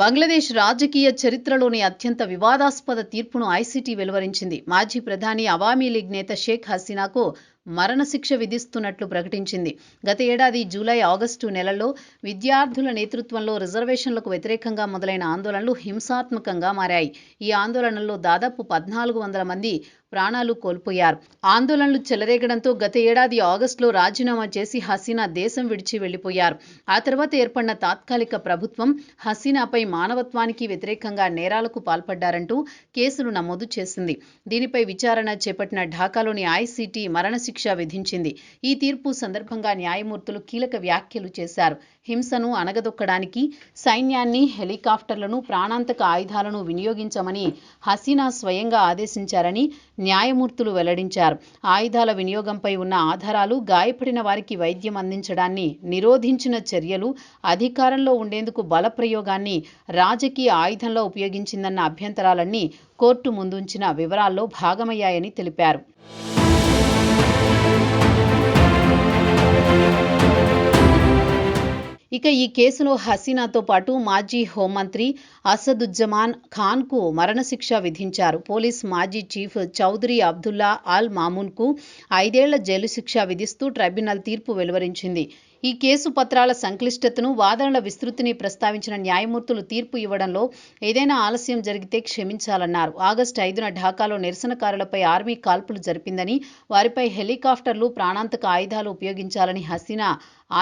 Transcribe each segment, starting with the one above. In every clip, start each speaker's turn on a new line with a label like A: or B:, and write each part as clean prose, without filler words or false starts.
A: బంగ్లాదేశ్ రాజకీయ చరిత్రలోని అత్యంత వివాదాస్పద తీర్పును ఐసీటీ వెలువరించింది. మాజీ ప్రధాని అవామీ లీగ్ నేత షేక్ హసీనాకు మరణశిక్ష విధిస్తున్నట్లు ప్రకటించింది. గత ఏడాది జూలై, ఆగస్టు నెలల్లో విద్యార్థుల నేతృత్వంలో రిజర్వేషన్లకు వ్యతిరేకంగా మొదలైన ఆందోళనలు హింసాత్మకంగా మారాయి. ఈ ఆందోళనల్లో దాదాపు 1400 మంది ప్రాణాలు కోల్పోయారు. ఆందోళనలు చెలరేగడంతో గత ఏడాది ఆగస్టులో రాజీనామా చేసి హసీనా దేశం విడిచి వెళ్లిపోయారు. ఆ తర్వాత ఏర్పడిన తాత్కాలిక ప్రభుత్వం హసీనాపై మానవత్వానికి వ్యతిరేకంగా నేరాలకు పాల్పడ్డారంటూ కేసులు నమోదు చేసింది. దీనిపై విచారణ చేపట్టిన ఢాకాలోని ఐసీటీ మరణశిక్ష విధించింది. ఈ తీర్పు సందర్భంగా న్యాయమూర్తులు కీలక వ్యాఖ్యలు చేశారు. హింసను అణగదొక్కడానికి సైన్యాన్ని, హెలికాప్టర్లను, ప్రాణాంతక ఆయుధాలను వినియోగించమని హసీనా స్వయంగా ఆదేశించారని న్యాయమూర్తులు వెల్లడించారు. ఆయుధాల వినియోగంపై ఉన్న ఆధారాలు, గాయపడిన వారికి వైద్యం అందించడాన్ని నిరోధించిన చర్యలు, అధికారంలో ఉండేందుకు బలప్రయోగాన్ని రాజకీయ ఆయుధంలో ఉపయోగించిందన్న అభ్యంతరాలన్నీ కోర్టు ముందుంచిన వివరాల్లో భాగమయ్యాయని తెలిపారు. ఇక ఈ కేసులో హసీనాతో పాటు మాజీ హోంమంత్రి అసదుజ్జమాన్ ఖాన్కు మరణశిక్ష విధించారు. పోలీస్ మాజీ చీఫ్ చౌదరి అబ్దుల్లా అల్ మామూన్కు 5 ఏళ్ల జైలు శిక్ష విధిస్తూ ట్రైబ్యునల్ తీర్పు వెలువరించింది. ఈ కేసు పత్రాల సంక్లిష్టతను, వాదనల విస్తృతిని ప్రస్తావించిన న్యాయమూర్తులు తీర్పు ఇవ్వడంలో ఏదైనా ఆలస్యం జరిగితే క్షమించాలన్నారు. ఆగస్టు 5న ఢాకాలో నిరసనకారులపై ఆర్మీ కాల్పులు జరిపిందని, వారిపై హెలికాప్టర్లు, ప్రాణాంతక ఆయుధాలు ఉపయోగించాలని హసీనా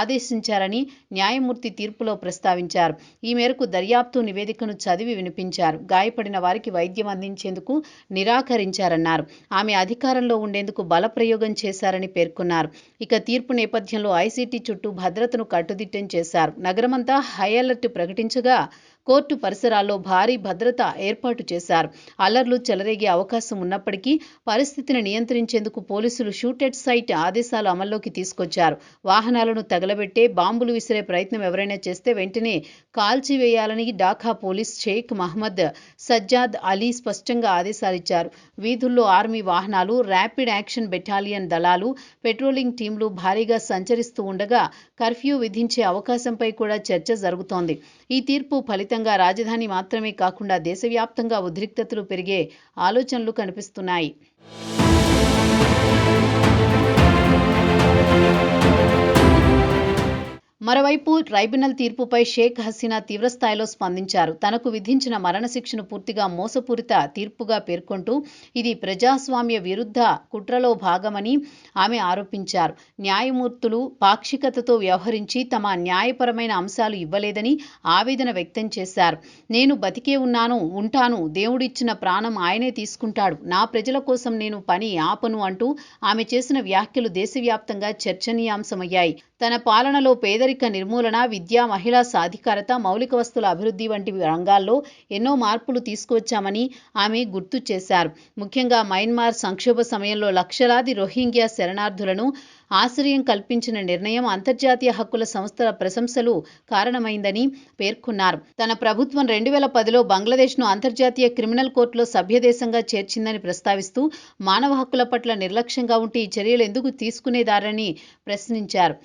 A: ఆదేశించారని న్యాయమూర్తి తీర్పులో ప్రస్తావించారు. ఈ మేరకు దర్యాప్తు నివేదికను చదివి వినిపించారు. గాయపడిన వారికి వైద్యం అందించేందుకు నిరాకరించారన్నారు. ఆమె అధికారంలో ఉండేందుకు బలప్రయోగం చేశారని పేర్కొన్నారు. ఇక తీర్పు నేపథ్యంలో ఐసీటీ చుట్టూ భద్రతను కట్టుదిట్టం చేశారు. నగరమంతా హై అలర్ట్ ప్రకటించగా కోర్టు పరిసరాల్లో భారీ భద్రత ఏర్పాటు చేశారు. అల్లర్లు చెలరేగే అవకాశం ఉన్నప్పటికీ పరిస్థితిని నియంత్రించేందుకు పోలీసులు షూట్ ఎట్ సైట్ ఆదేశాలు అమల్లోకి తీసుకొచ్చారు. వాహనాలను తగలబెట్టే, బాంబులు విసిరే ప్రయత్నం ఎవరైనా చేస్తే వెంటనే కాల్చివేయాలని ఢాకా పోలీస్ షేక్ మహ్మద్ సజ్జాద్ అలీ స్పష్టంగా ఆదేశాలిచ్చారు. వీధుల్లో ఆర్మీ వాహనాలు, ర్యాపిడ్ యాక్షన్ బెటాలియన్ దళాలు, పెట్రోలింగ్ టీంలు భారీగా సంచరిస్తూ ఉండగా కర్ఫ్యూ విధించే అవకాశంపై కూడా చర్చ జరుగుతోంది. ఈ తీర్పు ఫలితంగా రాజధాని మాత్రమే కాకుండా దేశవ్యాప్తంగా ఉద్రిక్తతలు పెరిగే ఆలోచనలు కనిపిస్తున్నాయి. మరోవైపు ట్రైబ్యునల్ తీర్పుపై షేక్ హసీనా తీవ్రస్థాయిలో స్పందించారు. తనకు విధించిన మరణశిక్షను పూర్తిగా మోసపూరిత తీర్పుగా పేర్కొంటూ ఇది ప్రజాస్వామ్య విరుద్ధ కుట్రలో భాగమని ఆమె ఆరోపించారు. న్యాయమూర్తులు పాక్షికతతో వ్యవహరించి తమ న్యాయపరమైన అంశాలు ఇవ్వలేదని ఆవేదన వ్యక్తం చేశారు. నేను బతికే ఉంటాను, దేవుడిచ్చిన ప్రాణం ఆయనే తీసుకుంటాడు, నా ప్రజల కోసం నేను పని ఆపను అంటూ ఆమె చేసిన వ్యాఖ్యలు దేశవ్యాప్తంగా చర్చనీయాంశమయ్యాయి. తన పాలనలో పేదరిక నిర్మూలన, విద్య, మహిళా సాధికారత, మౌలిక వస్తువుల అభివృద్ధి వంటి రంగాల్లో ఎన్నో మార్పులు తీసుకువచ్చామని ఆమె గుర్తు చేశారు. ముఖ్యంగా మయన్మార్ సంక్షోభ సమయంలో లక్షలాది రోహింగ్యా శరణార్థులను ఆశ్రయం కల్పించిన నిర్ణయం అంతర్జాతీయ హక్కుల సంస్థల ప్రశంసలు కారణమైందని పేర్కొన్నారు. తన ప్రభుత్వం 2010లో బంగ్లాదేశ్ను అంతర్జాతీయ క్రిమినల్ కోర్టులో సభ్యదేశంగా చేర్చిందని ప్రస్తావిస్తూ మానవ హక్కుల పట్ల నిర్లక్ష్యంగా ఉంటే ఈ చర్యలు ఎందుకు తీసుకునేదారని ప్రశ్నించారు.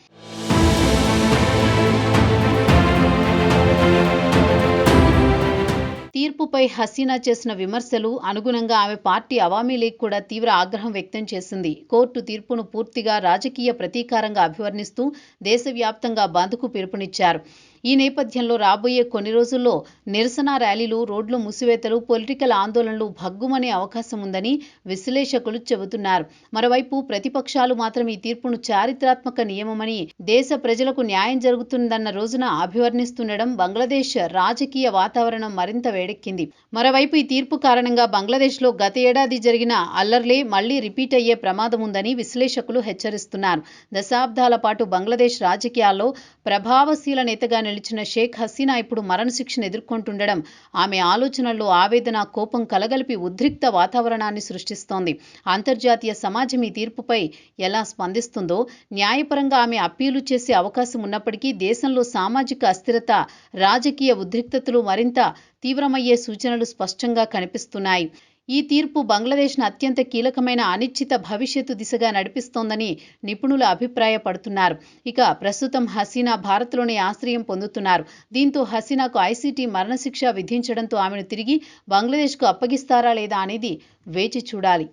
A: తీర్పుపై హసీనా చేసిన విమర్శలు అనుగుణంగా ఆమె పార్టీ అవామీ లీగ్ కూడా తీవ్ర ఆగ్రహం వ్యక్తం చేసింది. కోర్టు తీర్పును పూర్తిగా రాజకీయ ప్రతీకారంగా అభివర్ణిస్తూ దేశవ్యాప్తంగా బంద్కు పిలుపునిచ్చారు. ఈ నేపథ్యంలో రాబోయే కొన్ని రోజుల్లో నిరసన ర్యాలీలు, రోడ్లు మూసివేతలు, పొలిటికల్ ఆందోళనలు భగ్గుమనే అవకాశం ఉందని విశ్లేషకులు చెబుతున్నారు. మరోవైపు ప్రతిపక్షాలు మాత్రం ఈ తీర్పును చారిత్రాత్మక నియమమని, దేశ ప్రజలకు న్యాయం జరుగుతుందన్న రోజున అభివర్ణిస్తుండడం బంగ్లాదేశ్ రాజకీయ వాతావరణం మరింత వేడెక్కింది. మరోవైపు ఈ తీర్పు కారణంగా బంగ్లాదేశ్లో గత ఏడాది జరిగిన అల్లర్లే మళ్లీ రిపీట్ అయ్యే ప్రమాదం ఉందని విశ్లేషకులు హెచ్చరిస్తున్నారు. దశాబ్దాల పాటు బంగ్లాదేశ్ రాజకీయాల్లో ప్రభావశీల నేతగా నిలిచిన షేక్ హసీనా ఇప్పుడు మరణశిక్షను ఎదుర్కొంటుండడం ఆమె ఆలోచనల్లో ఆవేదన, కోపం కలగలిపి ఉద్రిక్త వాతావరణాన్ని సృష్టిస్తోంది. అంతర్జాతీయ సమాజం ఈ తీర్పుపై ఎలా స్పందిస్తుందో, న్యాయపరంగా ఆమె అప్పీలు చేసే అవకాశం ఉన్నప్పటికీ దేశంలో సామాజిక అస్థిరత, రాజకీయ ఉద్రిక్తతలు మరింత తీవ్రమయ్యే సూచనలు స్పష్టంగా కనిపిస్తున్నాయి. ఈ తీర్పు బంగ్లాదేశ్ను అత్యంత కీలకమైన అనిశ్చిత భవిష్యత్తు దిశగా నడిపిస్తోందని నిపుణులు అభిప్రాయపడుతున్నారు. ఇక ప్రస్తుతం హసీనా భారత్లోనే ఆశ్రయం పొందుతున్నారు. దీంతో హసీనాకు ఐసీటీ మరణశిక్ష విధించడంతో ఆమెను తిరిగి బంగ్లాదేశ్కు అప్పగిస్తారా లేదా అనేది వేచి చూడాలి.